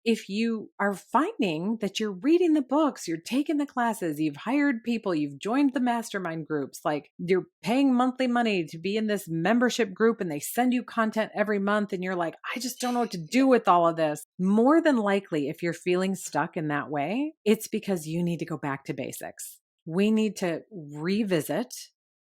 if you are finding that you're reading the books, you're taking the classes, you've hired people, you've joined the mastermind groups, like you're paying monthly money to be in this membership group and they send you content every month and you're like, I just don't know what to do with all of this. More than likely, if you're feeling stuck in that way, it's because you need to go back to basics. We need to revisit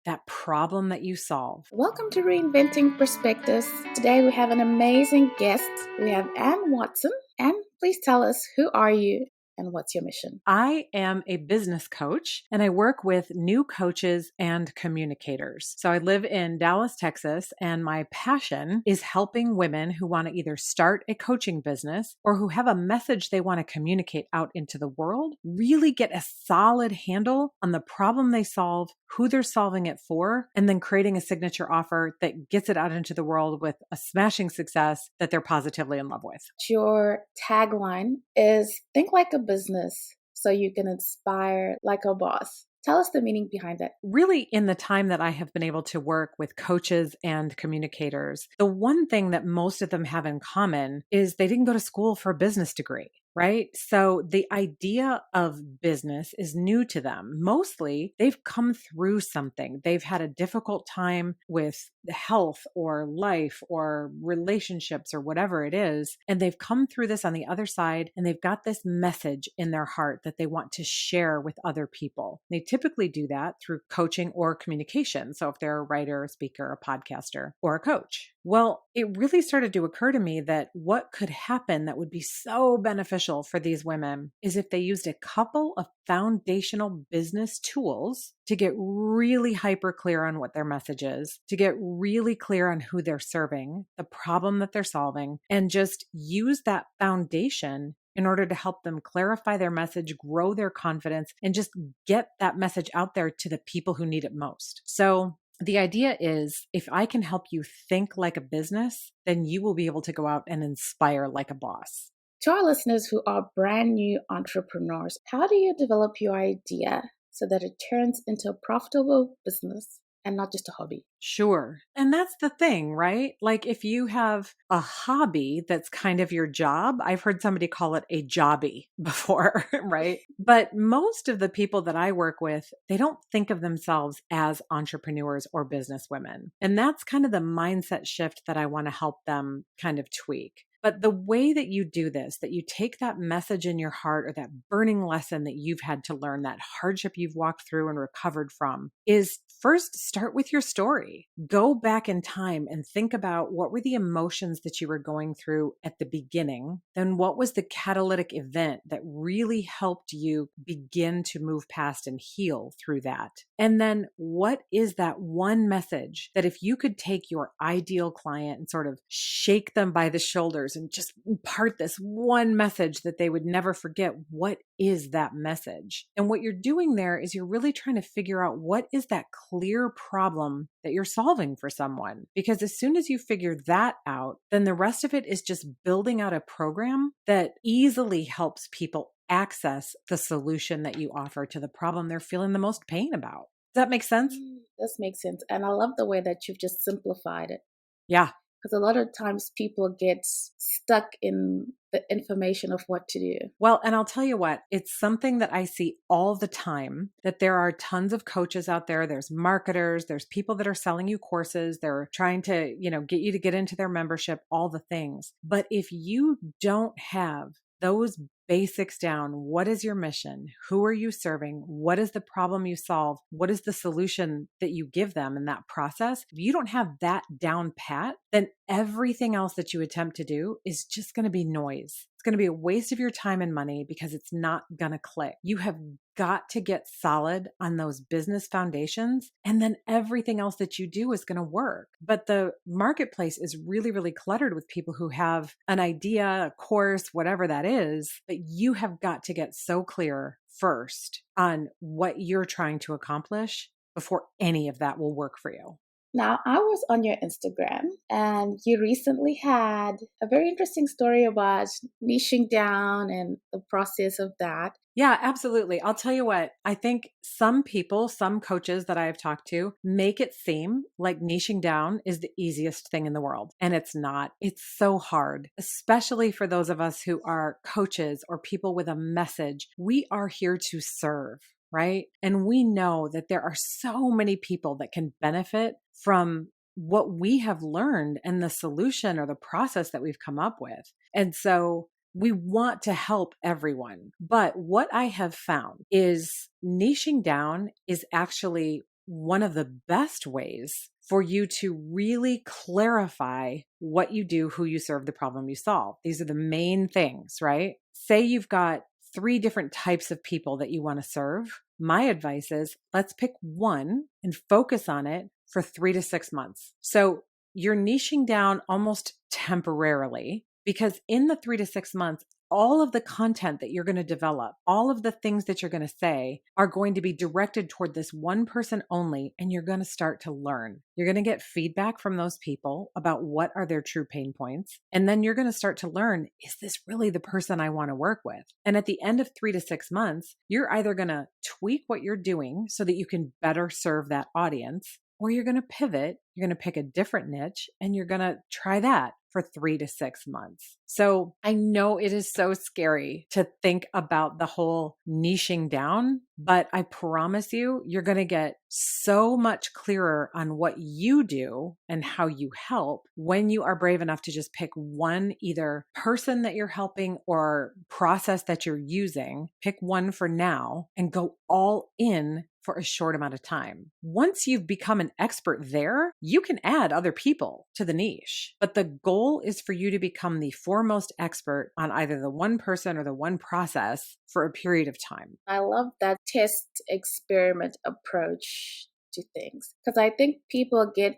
that problem that you solve. Welcome to Reinventing Perspectives. Today we have an amazing guest. We have Ann Watson. Ann, please tell us, who are you and what's your mission? I am a business coach and I work with new coaches and communicators. So I live in Dallas, Texas, and my passion is helping women who want to either start a coaching business or who have a message they want to communicate out into the world, really get a solid handle on the problem they solve, who they're solving it for, and then creating a signature offer that gets it out into the world with a smashing success that they're positively in love with. Your tagline is think like a business so you can inspire like a boss. Tell us the meaning behind that. Really, in the time that I have been able to work with coaches and communicators, the one thing that most of them have in common is they didn't go to school for a business degree. Right? So the idea of business is new to them. Mostly they've come through something. They've had a difficult time with health or life or relationships or whatever it is. And they've come through this on the other side and they've got this message in their heart that they want to share with other people. They typically do that through coaching or communication. So if they're a writer, a speaker, a podcaster, or a coach. Well, it really started to occur to me that what could happen that would be so beneficial for these women is if they used a couple of foundational business tools to get really hyper clear on what their message is, to get really clear on who they're serving, the problem that they're solving, and just use that foundation in order to help them clarify their message, grow their confidence, and just get that message out there to the people who need it most. So the idea is if I can help you think like a business, then you will be able to go out and inspire like a boss. To our listeners who are brand new entrepreneurs, how do you develop your idea so that it turns into a profitable business and not just a hobby? Sure. And that's the thing, right? Like if you have a hobby that's kind of your job, I've heard somebody call it a jobby before, right? But most of the people that I work with, they don't think of themselves as entrepreneurs or business women. And that's kind of the mindset shift that I want to help them kind of tweak. But the way that you do this, that you take that message in your heart or that burning lesson that you've had to learn, that hardship you've walked through and recovered from, is first start with your story. Go back in time and think about what were the emotions that you were going through at the beginning. Then what was the catalytic event that really helped you begin to move past and heal through that? And then what is that one message that if you could take your ideal client and sort of shake them by the shoulders and just impart this one message that they would never forget, what is that message? And what you're doing there is you're really trying to figure out what is that clear problem that you're solving for someone. Because as soon as you figure that out, then the rest of it is just building out a program that easily helps people access the solution that you offer to the problem they're feeling the most pain about. Does that make sense? This makes sense. And I love the way that you've just simplified it. Yeah. Because a lot of times people get stuck in the information of what to do. Well, and I'll tell you what, it's something that I see all the time, that there are tons of coaches out there. There's marketers, there's people that are selling you courses. They're trying to, get you to get into their membership, all the things. But if you don't have those basics down, what is your mission? Who are you serving? What is the problem you solve? What is the solution that you give them in that process? If you don't have that down pat, then everything else that you attempt to do is just going to be noise. It's going to be a waste of your time and money because it's not going to click. You have got to get solid on those business foundations, and then everything else that you do is going to work. But the marketplace is really, really cluttered with people who have an idea, a course, whatever that is, but you have got to get so clear first on what you're trying to accomplish before any of that will work for you. Now, I was on your Instagram and you recently had a very interesting story about niching down and the process of that. Yeah, absolutely. I'll tell you what, I think some people, some coaches that I have talked to make it seem like niching down is the easiest thing in the world. And it's not. It's so hard, especially for those of us who are coaches or people with a message. We are here to serve, right? And we know that there are so many people that can benefit from what we have learned and the solution or the process that we've come up with. And so we want to help everyone. But what I have found is niching down is actually one of the best ways for you to really clarify what you do, who you serve, the problem you solve. These are the main things, right? Say you've got three different types of people that you want to serve. My advice is let's pick one and focus on it for 3 to 6 months. So you're niching down almost temporarily because in the 3 to 6 months, all of the content that you're going to develop, all of the things that you're going to say are going to be directed toward this one person only. And you're going to start to learn. You're going to get feedback from those people about what are their true pain points. And then you're going to start to learn, is this really the person I want to work with? And at the end of 3 to 6 months, you're either going to tweak what you're doing so that you can better serve that audience, or you're going to pivot, you're going to pick a different niche, and you're going to try that for 3 to 6 months. So I know it is so scary to think about the whole niching down, but I promise you, you're going to get so much clearer on what you do and how you help when you are brave enough to just pick one either person that you're helping or process that you're using, pick one for now and go all in for a short amount of time. Once you've become an expert there, you can add other people to the niche. But the goal is for you to become the foremost expert on either the one person or the one process for a period of time. I love that test experiment approach to things because I think people get,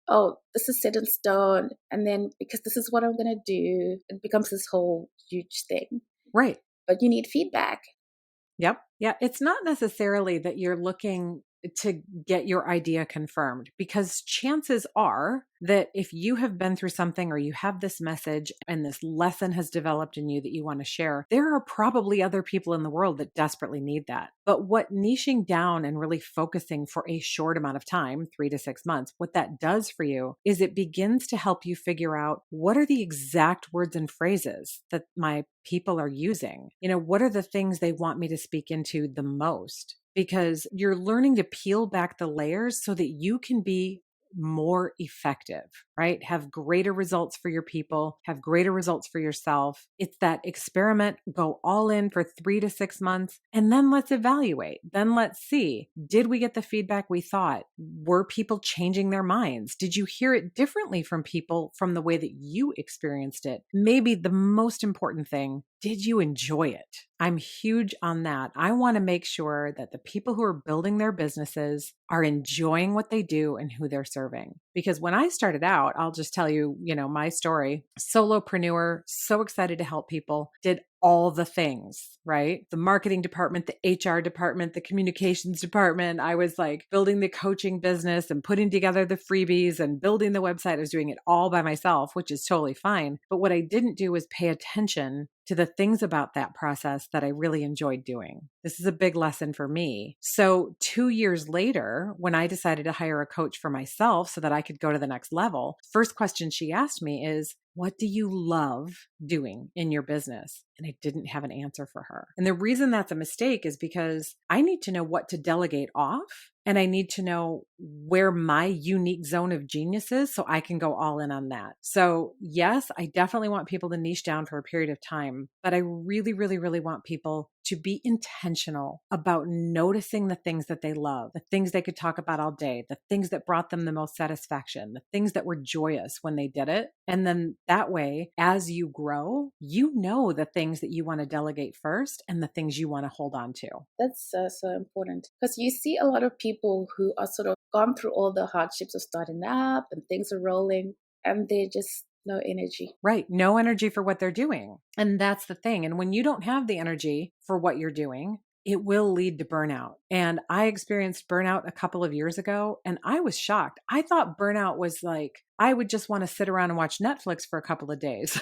oh, this is set in stone. And then because this is what I'm going to do, it becomes this whole huge thing. Right. But you need feedback. Yep. Yeah. It's not necessarily that you're looking to get your idea confirmed because chances are that if you have been through something or you have this message and this lesson has developed in you that you want to share, there are probably other people in the world that desperately need that. But what niching down and really focusing for a short amount of time, 3 to 6 months, what that does for you is it begins to help you figure out what are the exact words and phrases that my people are using. What are the things they want me to speak into the most? Because you're learning to peel back the layers so that you can be more effective, right? Have greater results for your people, have greater results for yourself. It's that experiment, go all in for 3 to 6 months, and then let's evaluate. Then let's see, did we get the feedback we thought? Were people changing their minds? Did you hear it differently from people from the way that you experienced it? Maybe the most important thing, did you enjoy it? I'm huge on that. I want to make sure that the people who are building their businesses are enjoying what they do and who they're serving. Because when I started out, I'll just tell you, my story, solopreneur, so excited to help people, did all the things, right? The marketing department, the HR department, the communications department. I was like building the coaching business and putting together the freebies and building the website. I was doing it all by myself, which is totally fine. But what I didn't do was pay attention to the things about that process that I really enjoyed doing. This is a big lesson for me. So 2 years later, when I decided to hire a coach for myself so that I could go to the next level, first question she asked me is, what do you love doing in your business? And I didn't have an answer for her. And the reason that's a mistake is because I need to know what to delegate off. And I need to know where my unique zone of genius is so I can go all in on that. So yes, I definitely want people to niche down for a period of time, but I really, really, really want people to be intentional about noticing the things that they love, the things they could talk about all day, the things that brought them the most satisfaction, the things that were joyous when they did it. And then that way, as you grow, you know the things that you want to delegate first and the things you want to hold on to. That's so important because you see a lot of people who are sort of gone through all the hardships of starting up and things are rolling and they just no energy. Right. No energy for what they're doing. And that's the thing. And when you don't have the energy for what you're doing, it will lead to burnout. And I experienced burnout a couple of years ago and I was shocked. I thought burnout was like, I would just want to sit around and watch Netflix for a couple of days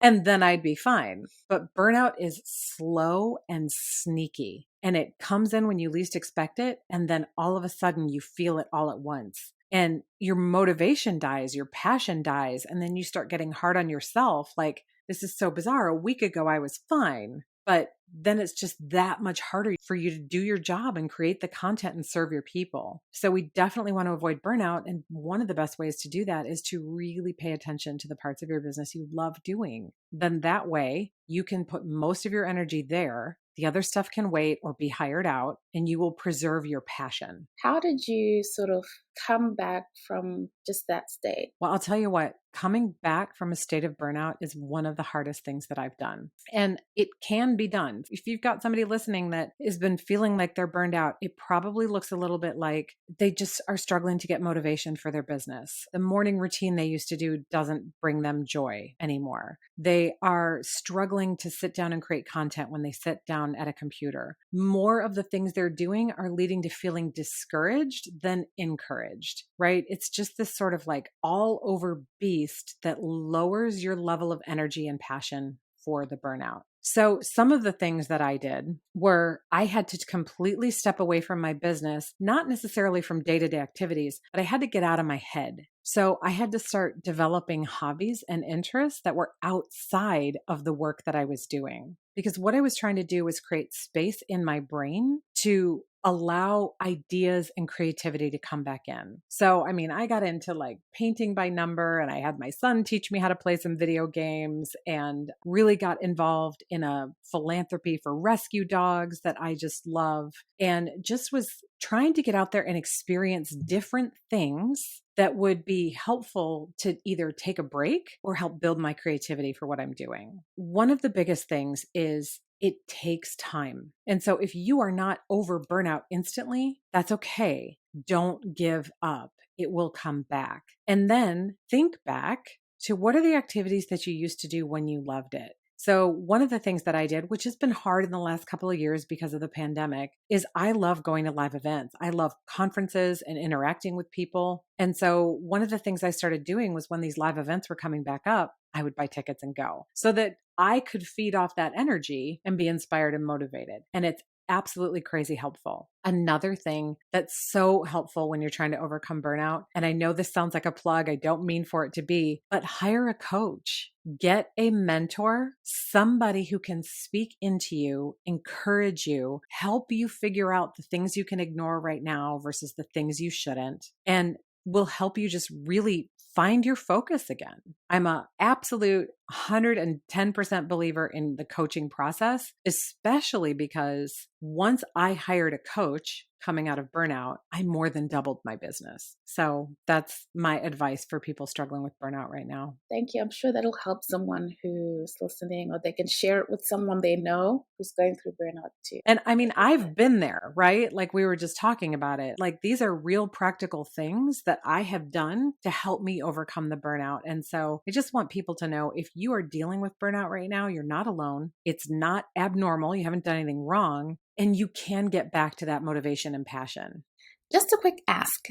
and then I'd be fine. But burnout is slow and sneaky and it comes in when you least expect it. And then all of a sudden you feel it all at once. And your motivation dies, your passion dies, and then you start getting hard on yourself. Like, this is so bizarre. A week ago, I was fine. But then it's just that much harder for you to do your job and create the content and serve your people. So we definitely want to avoid burnout. And one of the best ways to do that is to really pay attention to the parts of your business you love doing. Then that way you can put most of your energy there. The other stuff can wait or be hired out, and you will preserve your passion. How did you sort of come back from just that state? Well, I'll tell you what, coming back from a state of burnout is one of the hardest things that I've done. And it can be done. If you've got somebody listening that has been feeling like they're burned out, it probably looks a little bit like they just are struggling to get motivation for their business. The morning routine they used to do doesn't bring them joy anymore. They are struggling to sit down and create content when they sit down at a computer. More of the things they're doing are leading to feeling discouraged than encouraged, right? It's just this sort of like all over beast that lowers your level of energy and passion for the burnout. So some of the things that I did were I had to completely step away from my business, not necessarily from day-to-day activities, but I had to get out of my head. So I had to start developing hobbies and interests that were outside of the work that I was doing. Because what I was trying to do was create space in my brain to allow ideas and creativity to come back in. So, I mean, I got into like painting by number and I had my son teach me how to play some video games and really got involved in a philanthropy for rescue dogs that I just love and just was trying to get out there and experience different things that would be helpful to either take a break or help build my creativity for what I'm doing. One of the biggest things is it takes time. And so if you are not over burnout instantly, that's okay. Don't give up. It will come back. And then think back to what are the activities that you used to do when you loved it? So one of the things that I did, which has been hard in the last couple of years because of the pandemic, is I love going to live events. I love conferences and interacting with people. And so one of the things I started doing was when these live events were coming back up, I would buy tickets and go so that I could feed off that energy and be inspired and motivated. And it's absolutely crazy helpful. Another thing that's so helpful when you're trying to overcome burnout, and I know this sounds like a plug, I don't mean for it to be, but hire a coach. Get a mentor, somebody who can speak into you, encourage you, help you figure out the things you can ignore right now versus the things you shouldn't, and will help you just really find your focus again. I'm a absolute 110% believer in the coaching process, especially because once I hired a coach coming out of burnout, I more than doubled my business. So that's my advice for people struggling with burnout right now. Thank you. I'm sure that'll help someone who's listening, or they can share it with someone they know who's going through burnout too. And I mean, I've been there, right? Like we were just talking about it. Like these are real practical things that I have done to help me overcome the burnout. And so I just want people to know if you are dealing with burnout right now, you're not alone. It's not abnormal. You haven't done anything wrong. And you can get back to that motivation and passion. Just a quick ask.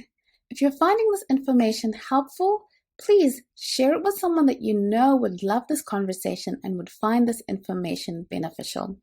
If you're finding this information helpful, please share it with someone that you know would love this conversation and would find this information beneficial.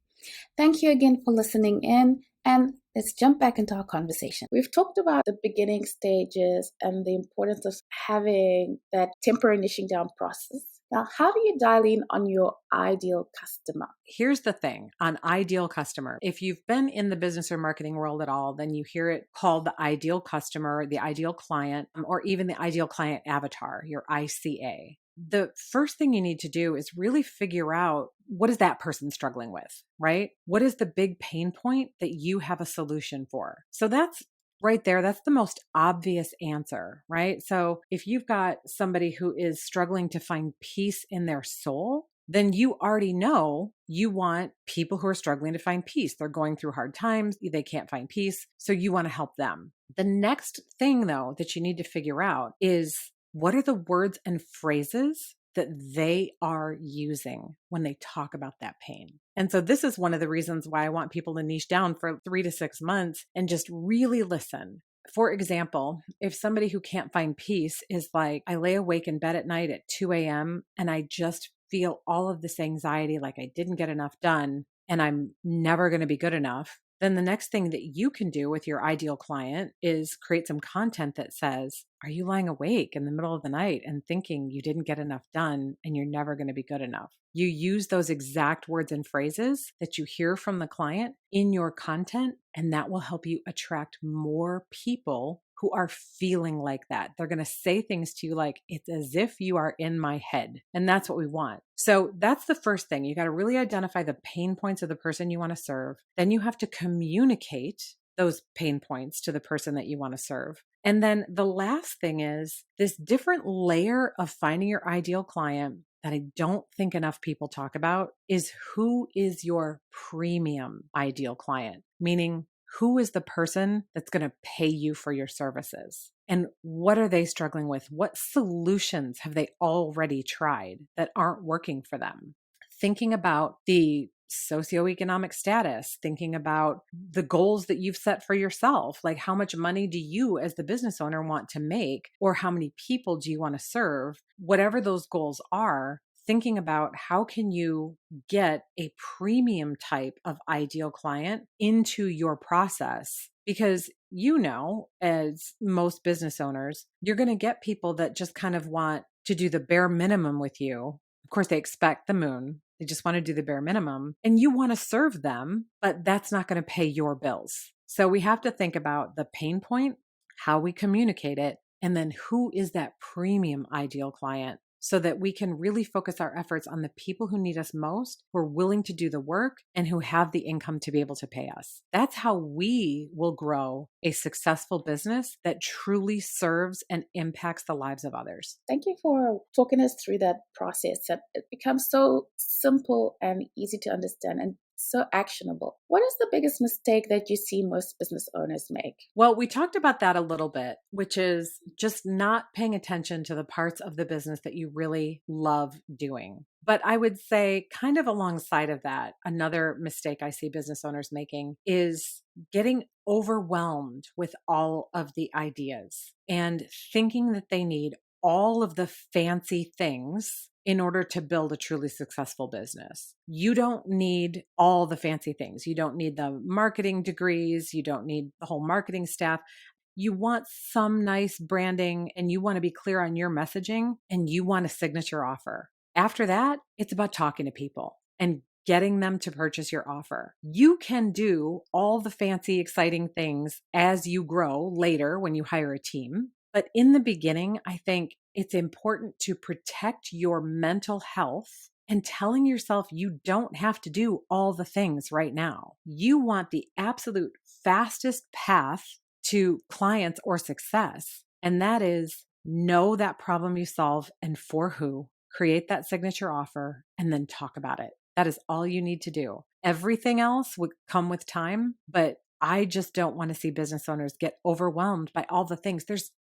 Thank you again for listening in, and let's jump back into our conversation. We've talked about the beginning stages and the importance of having that temporary niching down process. Now, how do you dial in on your ideal customer? Here's the thing on ideal customer. If you've been in the business or marketing world at all, then you hear it called the ideal customer, the ideal client, or even the ideal client avatar, your ICA. The first thing you need to do is really figure out what is that person struggling with, right? What is the big pain point that you have a solution for? So that's right there. That's the most obvious answer, right? So if you've got somebody who is struggling to find peace in their soul, then you already know you want people who are struggling to find peace. They're going through hard times. They can't find peace. So you want to help them. The next thing, though, that you need to figure out is what are the words and phrases that they are using when they talk about that pain. And so this is one of the reasons why I want people to niche down for 3 to 6 months and just really listen. For example, if somebody who can't find peace is like, I lay awake in bed at night at 2 a.m. and I just feel all of this anxiety, like I didn't get enough done and I'm never going to be good enough, then the next thing that you can do with your ideal client is create some content that says, are you lying awake in the middle of the night and thinking you didn't get enough done and you're never going to be good enough? You use those exact words and phrases that you hear from the client in your content, and that will help you attract more people who are feeling like that. They're going to say things to you like, it's as if you are in my head. And that's what we want. So that's the first thing. You got to really identify the pain points of the person you want to serve. Then you have to communicate those pain points to the person that you want to serve. And then the last thing is this different layer of finding your ideal client that I don't think enough people talk about is who is your premium ideal client, meaning who is the person that's going to pay you for your services? And what are they struggling with? What solutions have they already tried that aren't working for them? Thinking about the socioeconomic status, thinking about the goals that you've set for yourself, like how much money do you as the business owner want to make, or how many people do you want to serve? Whatever those goals are, thinking about how can you get a premium type of ideal client into your process. Because as most business owners, you're going to get people that just kind of want to do the bare minimum with you. Of course, they expect the moon. They just want to do the bare minimum and you want to serve them, but that's not going to pay your bills. So we have to think about the pain point, how we communicate it, and then who is that premium ideal client so that we can really focus our efforts on the people who need us most, who are willing to do the work and who have the income to be able to pay us. That's how we will grow a successful business that truly serves and impacts the lives of others. Thank you for talking us through that process. That it becomes so simple and easy to understand and so actionable. What is the biggest mistake that you see most business owners make? Well, we talked about that a little bit, which is just not paying attention to the parts of the business that you really love doing. But I would say, kind of alongside of that, another mistake I see business owners making is getting overwhelmed with all of the ideas and thinking that they need all of the fancy things in order to build a truly successful business. You don't need all the fancy things. You don't need the marketing degrees. You don't need the whole marketing staff. You want some nice branding and you want to be clear on your messaging and you want a signature offer. After that, it's about talking to people and getting them to purchase your offer. You can do all the fancy, exciting things as you grow later when you hire a team. But in the beginning, I think it's important to protect your mental health and telling yourself you don't have to do all the things right now. You want the absolute fastest path to clients or success. And that is know that problem you solve and for who, create that signature offer, and then talk about it. That is all you need to do. Everything else would come with time, but I just don't want to see business owners get overwhelmed by all the things. There's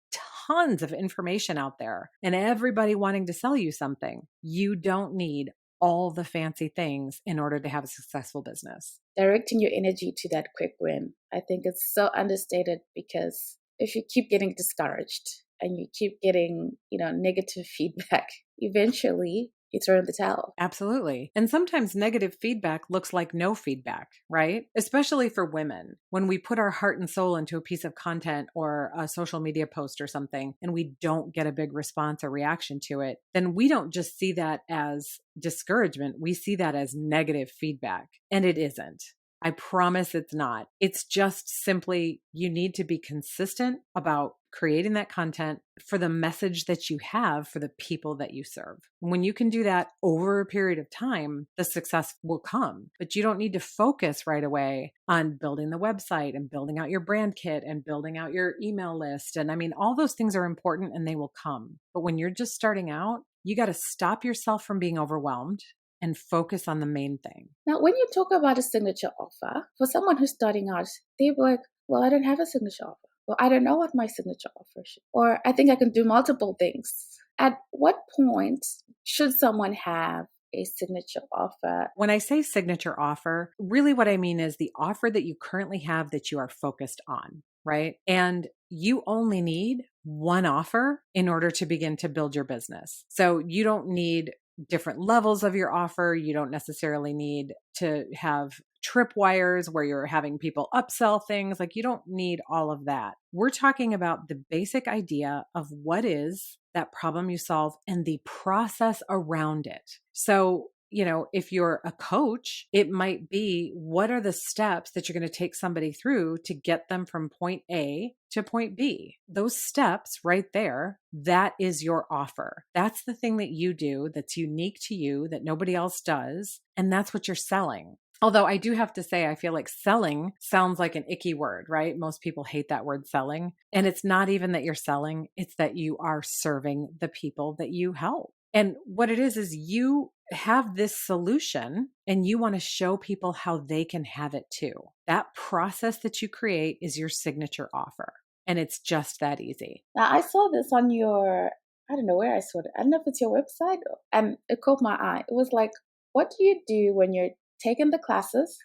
tons of information out there and everybody wanting to sell you something. You don't need all the fancy things in order to have a successful business. Directing your energy to that quick win. I think it's so understated because if you keep getting discouraged and you keep getting, negative feedback, eventually you throw in the towel. Absolutely. And sometimes negative feedback looks like no feedback, right? Especially for women. When we put our heart and soul into a piece of content or a social media post or something, and we don't get a big response or reaction to it, then we don't just see that as discouragement. We see that as negative feedback. And it isn't. I promise it's not. It's just simply you need to be consistent about creating that content for the message that you have for the people that you serve. When you can do that over a period of time, the success will come. But you don't need to focus right away on building the website and building out your brand kit and building out your email list. And all those things are important and they will come. But when you're just starting out, you got to stop yourself from being overwhelmed and focus on the main thing. Now, when you talk about a signature offer, for someone who's starting out, they're like, well, I don't have a signature offer. Well, I don't know what my signature offer is. Or I think I can do multiple things. At what point should someone have a signature offer? When I say signature offer, really what I mean is the offer that you currently have that you are focused on, right? And you only need one offer in order to begin to build your business. So you don't need different levels of your offer. You don't necessarily need to have tripwires where you're having people upsell things. Like, you don't need all of that. We're talking about the basic idea of what is that problem you solve and the process around it. So, if you're a coach, it might be, what are the steps that you're going to take somebody through to get them from point A to point B? Those steps right there, that is your offer. That's the thing that you do that's unique to you, that nobody else does. And that's what you're selling. Although I do have to say, I feel like selling sounds like an icky word, right? Most people hate that word selling. And it's not even that you're selling, it's that you are serving the people that you help. And what it is you have this solution and you want to show people how they can have it too. That process that you create is your signature offer. And it's just that easy. Now, I saw this on your, I don't know where I saw it. I don't know if it's your website, and it caught my eye. It was like, what do you do when you're taking the classes,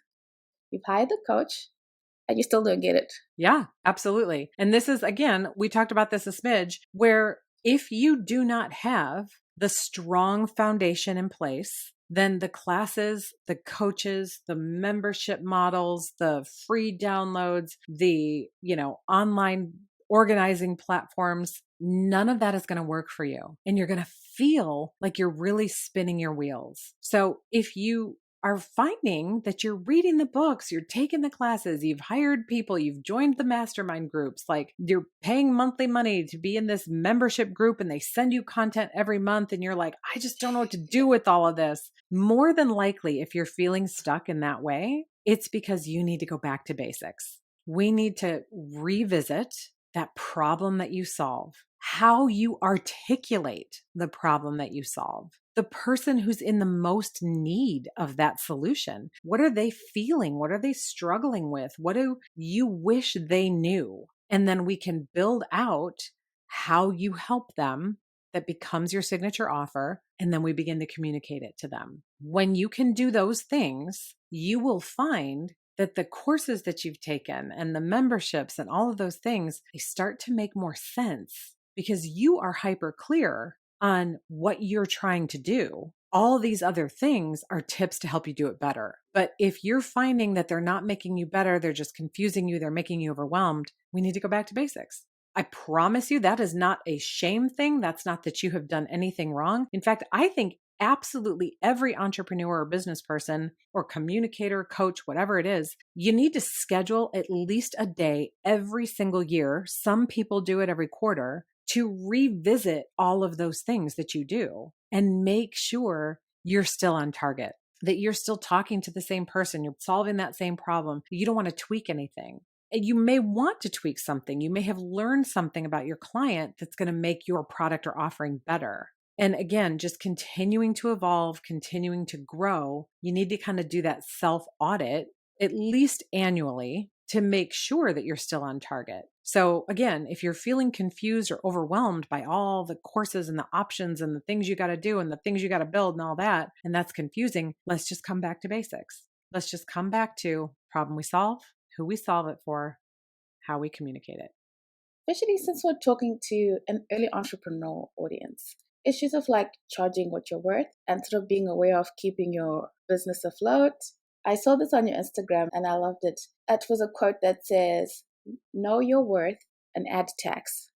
you've hired the coach, and you still don't get it? Yeah, absolutely. And this is, again, we talked about this a smidge, where if you do not have the strong foundation in place, then the classes, the coaches, the membership models, the free downloads, the, online organizing platforms, none of that is going to work for you. And you're going to feel like you're really spinning your wheels. So if you are finding that you're reading the books, you're taking the classes, you've hired people, you've joined the mastermind groups, like you're paying monthly money to be in this membership group and they send you content every month and you're like, I just don't know what to do with all of this. More than likely, if you're feeling stuck in that way, it's because you need to go back to basics. We need to revisit that problem that you solve, how you articulate the problem that you solve, the person who's in the most need of that solution. What are they feeling? What are they struggling with? What do you wish they knew? And then we can build out how you help them that becomes your signature offer. And then we begin to communicate it to them. When you can do those things, you will find that the courses that you've taken and the memberships and all of those things, they start to make more sense because you are hyper clear on what you're trying to do. All these other things are tips to help you do it better. But if you're finding that they're not making you better, they're just confusing you, they're making you overwhelmed, we need to go back to basics. I promise you that is not a shame thing. That's not that you have done anything wrong. In fact, I think absolutely every entrepreneur or business person or communicator, coach, whatever it is, you need to schedule at least a day every single year. Some people do it every quarter, to revisit all of those things that you do and make sure you're still on target, that you're still talking to the same person, you're solving that same problem. You don't want to tweak anything. You may want to tweak something. You may have learned something about your client that's going to make your product or offering better. And again, just continuing to evolve, continuing to grow, you need to kind of do that self audit at least annually to make sure that you're still on target. So again, if you're feeling confused or overwhelmed by all the courses and the options and the things you got to do and the things you got to build and all that, and that's confusing, let's just come back to basics. Let's just come back to problem we solve, who we solve it for, how we communicate it. Especially since we're talking to an early entrepreneur audience. Issues of like charging what you're worth and sort of being aware of keeping your business afloat. I saw this on your Instagram and I loved it. It was a quote that says, know your worth and add tax.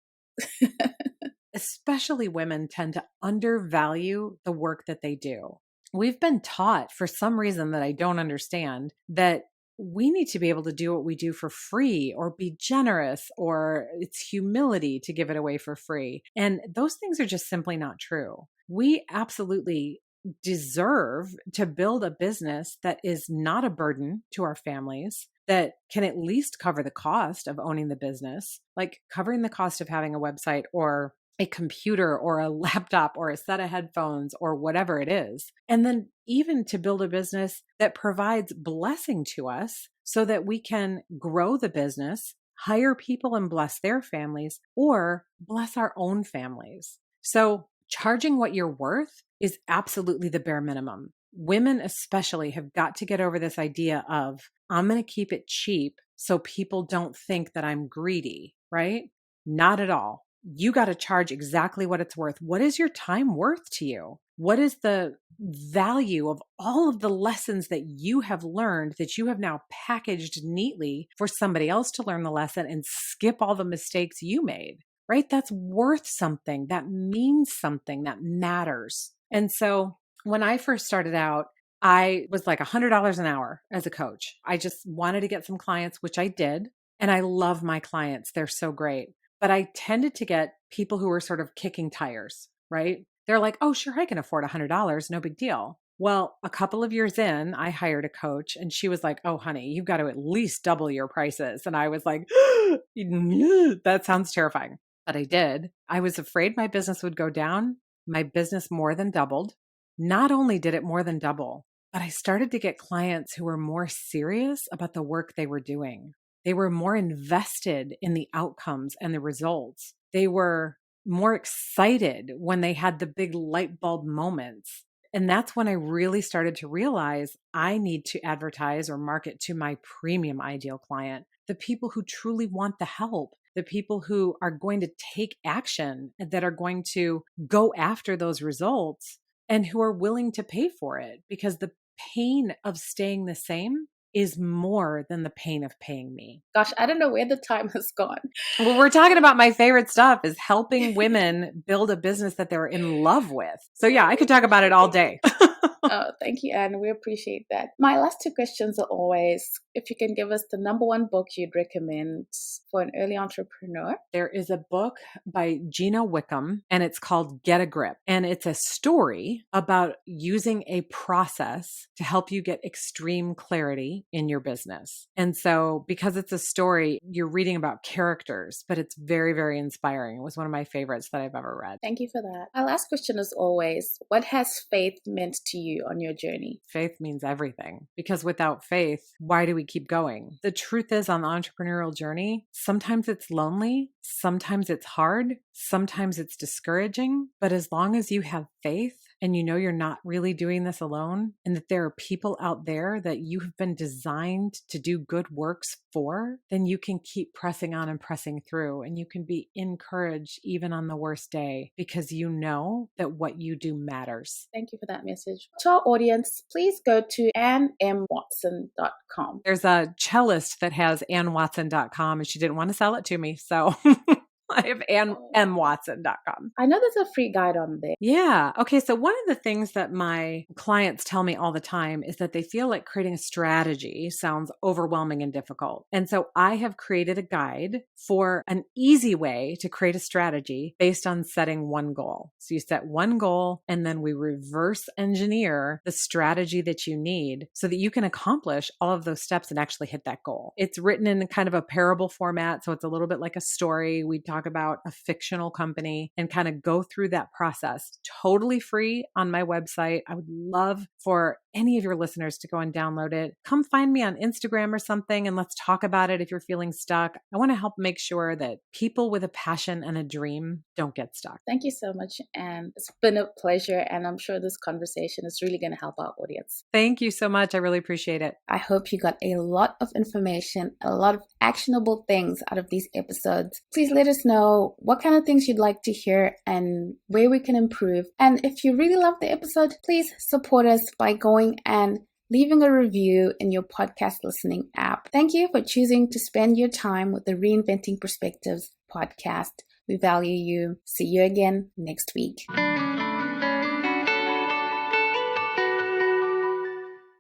Especially women tend to undervalue the work that they do. We've been taught for some reason that I don't understand that we need to be able to do what we do for free or be generous, or it's humility to give it away for free. And those things are just simply not true. We absolutely deserve to build a business that is not a burden to our families, that can at least cover the cost of owning the business, like covering the cost of having a website or a computer or a laptop or a set of headphones or whatever it is. And then even to build a business that provides blessing to us so that we can grow the business, hire people and bless their families, or bless our own families. So charging what you're worth is absolutely the bare minimum. Women especially have got to get over this idea of, I'm going to keep it cheap so people don't think that I'm greedy, right? Not at all. You got to charge exactly what it's worth. What is your time worth to you? What is the value of all of the lessons that you have learned that you have now packaged neatly for somebody else to learn the lesson and skip all the mistakes you made, right? That's worth something. That means something. That matters. And so when I first started out, I was like $100 an hour as a coach. I just wanted to get some clients, which I did. And I love my clients. They're so great. But I tended to get people who were sort of kicking tires, right? They're like, oh, sure, I can afford $100. No big deal. Well, a couple of years in, I hired a coach and she was like, oh, honey, you've got to at least double your prices. And I was like, that sounds terrifying. But I did. I was afraid my business would go down. My business more than doubled. Not only did it more than double, but I started to get clients who were more serious about the work they were doing. They were more invested in the outcomes and the results. They were more excited when they had the big light bulb moments. And that's when I really started to realize I need to advertise or market to my premium ideal client, the people who truly want the help, the people who are going to take action, that are going to go after those results and who are willing to pay for it, because the pain of staying the same is more than the pain of paying me. Gosh, I don't know where the time has gone. Well, we're talking about my favorite stuff is helping women build a business that they're in love with. So yeah, I could talk about it all day. Oh, thank you, Anne. We appreciate that. My last two questions are always, if you can give us the number one book you'd recommend for an early entrepreneur. There is a book by Gina Wickham, and it's called Get a Grip. And it's a story about using a process to help you get extreme clarity in your business. And so because it's a story, you're reading about characters, but it's very, very inspiring. It was one of my favorites that I've ever read. Thank you for that. My last question is always, what has faith meant to you on your journey? Faith means everything, because without faith, why do we keep going? The truth is, on the entrepreneurial journey, sometimes it's lonely, sometimes it's hard, sometimes it's discouraging, but as long as you have faith and you know you're not really doing this alone, and that there are people out there that you have been designed to do good works for, then you can keep pressing on and pressing through, and you can be encouraged even on the worst day, because you know that what you do matters. Thank you for that message. To our audience, please go to AnneMWatson.com. There's a cellist that has AnneWatson.com, and she didn't want to sell it to me, so I have AnneMWatson.com. I know there's a free guide on there. Yeah. Okay. So one of the things that my clients tell me all the time is that they feel like creating a strategy sounds overwhelming and difficult. And so I have created a guide for an easy way to create a strategy based on setting one goal. So you set one goal, and then we reverse engineer the strategy that you need so that you can accomplish all of those steps and actually hit that goal. It's written in kind of a parable format. So it's a little bit like a story. We talk about a fictional company and kind of go through that process. Totally free on my website. I would love for any of your listeners to go and download it. Come find me on Instagram or something and let's talk about it if you're feeling stuck. I want to help make sure that people with a passion and a dream don't get stuck. Thank you so much, Anne. It's been a pleasure, and I'm sure this conversation is really going to help our audience. Thank you so much. I really appreciate it. I hope you got a lot of information, a lot of actionable things out of these episodes. Please let us know what kind of things you'd like to hear and where we can improve. And if you really love the episode, please support us by going and leaving a review in your podcast listening app. Thank you for choosing to spend your time with the Reinventing Perspectives podcast. We value you. See you again next week.